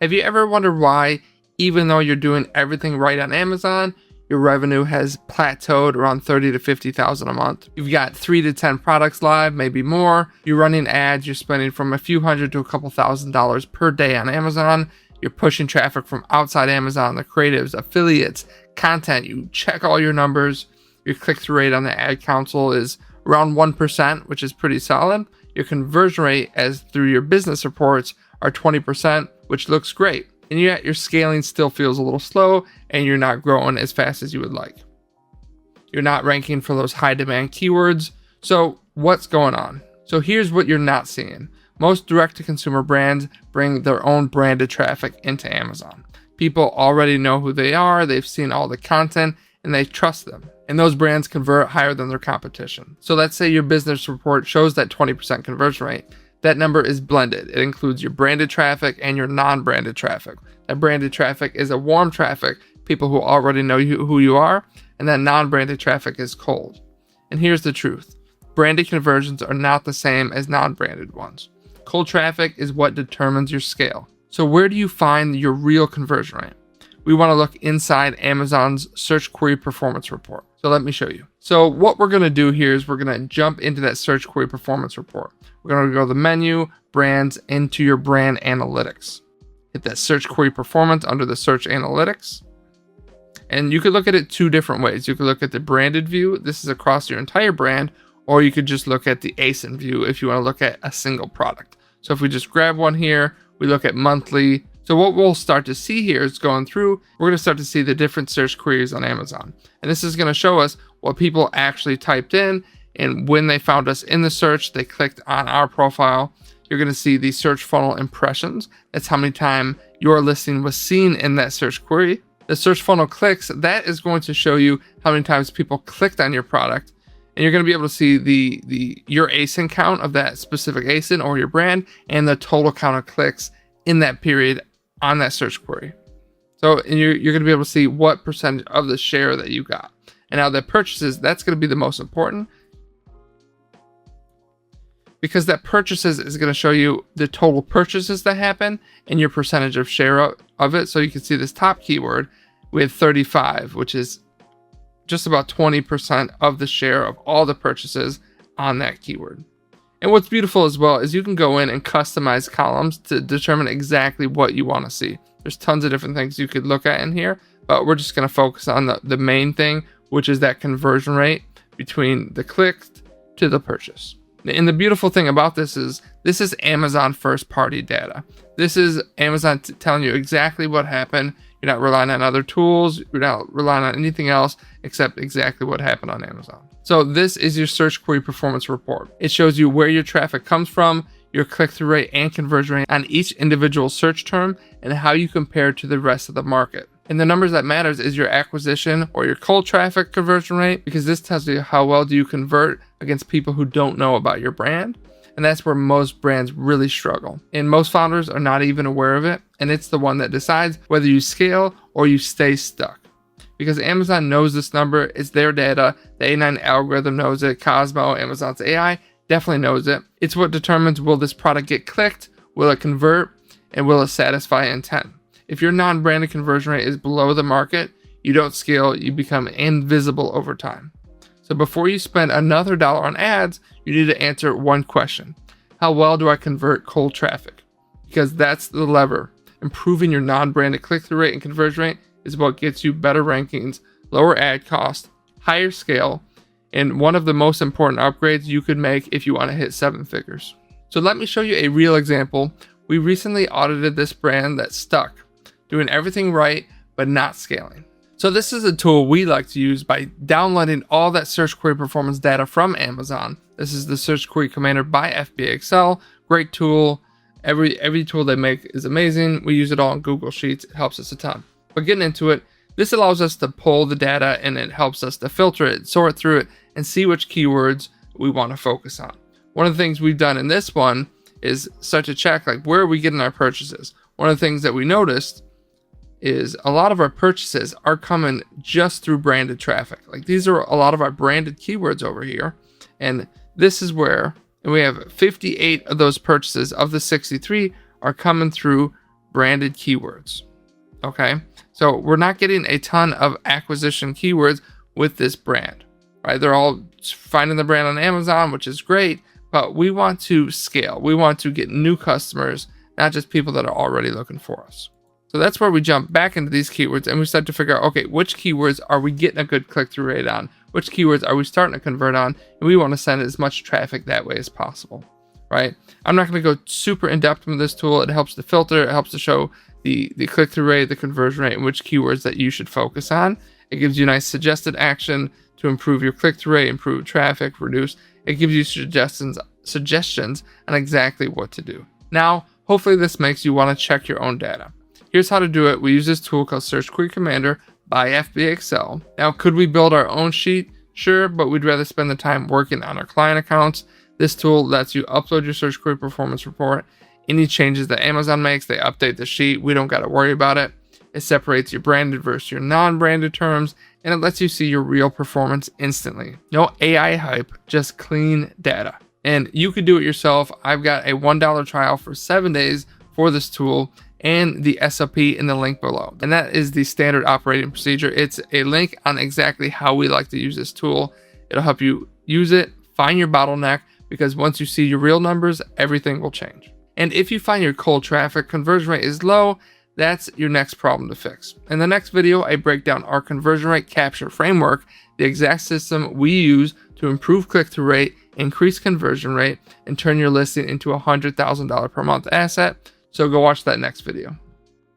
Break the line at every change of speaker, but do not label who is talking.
Have you ever wondered why, even though you're doing everything right on Amazon, your revenue has plateaued around $30,000 to $50,000 a month? You've got 3 to 10 products live, maybe more. You're running ads. You're spending from a few hundred to a couple $1,000s per day on Amazon. You're pushing traffic from outside Amazon, the creatives, affiliates, content. You check all your numbers. Your click-through rate on the ad console is around 1%, which is pretty solid. Your conversion rate, as through your business reports, are 20%, which looks great. And yet your scaling still feels a little slow, and you're not growing as fast as you would like. You're not ranking for those high demand keywords. So what's going on? So here's what you're not seeing. Most direct-to-consumer brands bring their own branded traffic into Amazon. People already know who they are, they've seen all the content, and they trust them. And those brands convert higher than their competition. So let's say your business report shows that 20% conversion rate. That number is blended. It includes your branded traffic and your non-branded traffic. That branded traffic is a warm traffic, people who already know who you are, and that non-branded traffic is cold. And here's the truth. Branded conversions are not the same as non-branded ones. Cold traffic is what determines your scale. So where do you find your real conversion rate? We want to look inside Amazon's search query performance report. So let me show you. So what we're going to do here is we're going to jump into that search query performance report. We're going to go to the menu, brands, into your brand analytics. Hit that search query performance under the search analytics. And you could look at it two different ways. You could look at the branded view. This is across your entire brand, or you could just look at the ASIN view if you want to look at a single product. So if we just grab one here, we look at monthly. So what we'll start to see here is going through, we're going to start to see the different search queries on Amazon. And this is going to show us what people actually typed in, and when they found us in the search, they clicked on our profile. You're going to see the search funnel impressions. That's how many times your listing was seen in that search query. The search funnel clicks, that is going to show you how many times people clicked on your product. And you're going to be able to see your ASIN count of that specific ASIN or your brand, and the total count of clicks in that period on that search query. So you're going to be able to see what percentage of the share that you got. And now the purchases, that's going to be the most important, because that purchases is going to show you the total purchases that happen and your percentage of share of it. So you can see this top keyword with 35, which is just about 20% of the share of all the purchases on that keyword. And what's beautiful as well is you can go in and customize columns to determine exactly what you want to see. There's tons of different things you could look at in here, but we're just going to focus on the main thing, which is that conversion rate between the click to the purchase. And the beautiful thing about this is Amazon first party data. This is Amazon telling you exactly what happened. You're not relying on other tools. You're not relying on anything else except exactly what happened on Amazon. So this is your search query performance report. It shows you where your traffic comes from, your click-through rate and conversion rate on each individual search term, and how you compare to the rest of the market. And the numbers that matters is your acquisition or your cold traffic conversion rate, because this tells you how well do you convert against people who don't know about your brand. And that's where most brands really struggle. And most founders are not even aware of it. And it's the one that decides whether you scale or you stay stuck. Because Amazon knows this number, it's their data, the A9 algorithm knows it, Cosmo, Amazon's AI definitely knows it. It's what determines, will this product get clicked, will it convert, and will it satisfy intent. If your non-branded conversion rate is below the market, you don't scale, you become invisible over time. So before you spend another dollar on ads, you need to answer one question. How well do I convert cold traffic? Because that's the lever. Improving your non-branded click-through rate and conversion rate is what gets you better rankings, lower ad cost, higher scale, and one of the most important upgrades you could make if you want to hit 7 figures. So let me show you a real example. We recently audited this brand that's stuck, doing everything right, but not scaling. So this is a tool we like to use by downloading all that search query performance data from Amazon. This is the Search Query Commander by FBA Excel. Great tool. Every tool they make is amazing. We use it all in Google Sheets. It helps us a ton. But getting into it, this allows us to pull the data, and it helps us to filter it, sort through it, and see which keywords we want to focus on. One of the things we've done in this one is start to check, like, where are we getting our purchases? One of the things that we noticed is a lot of our purchases are coming just through branded traffic. Like, these are a lot of our branded keywords over here. And this is where, and we have 58 of those purchases of the 63 are coming through branded keywords. Okay, so we're not getting a ton of acquisition keywords with this brand, right? They're all finding the brand on Amazon, which is great, but we want to scale. We want to get new customers, not just people that are already looking for us. So that's where we jump back into these keywords and we start to figure out, okay, which keywords are we getting a good click-through rate on? Which keywords are we starting to convert on? And we want to send as much traffic that way as possible, right? I'm not going to go super in-depth with this tool. It helps to filter. It helps to show the click-through rate, the conversion rate, and which keywords that you should focus on. It gives you nice suggested action to improve your click-through rate, improve traffic, reduce. It gives you suggestions on exactly what to do. Now, hopefully this makes you want to check your own data. Here's how to do it. We use this tool called Search Query Commander by FBA Excel. Now, could we build our own sheet? Sure, but we'd rather spend the time working on our client accounts. This tool lets you upload your search query performance report. Any changes that Amazon makes, they update the sheet. We don't got to worry about it. It separates your branded versus your non-branded terms, and it lets you see your real performance instantly. No AI hype, just clean data. And you could do it yourself. I've got a $1 trial for 7 days for this tool and the SOP in the link below. And that is the standard operating procedure. It's a link on exactly how we like to use this tool. It'll help you use it, find your bottleneck, because once you see your real numbers, everything will change. And if you find your cold traffic conversion rate is low, that's your next problem to fix. In the next video, I break down our conversion rate capture framework, the exact system we use to improve click-through rate, increase conversion rate, and turn your listing into a $100,000 per month asset. So go watch that next video.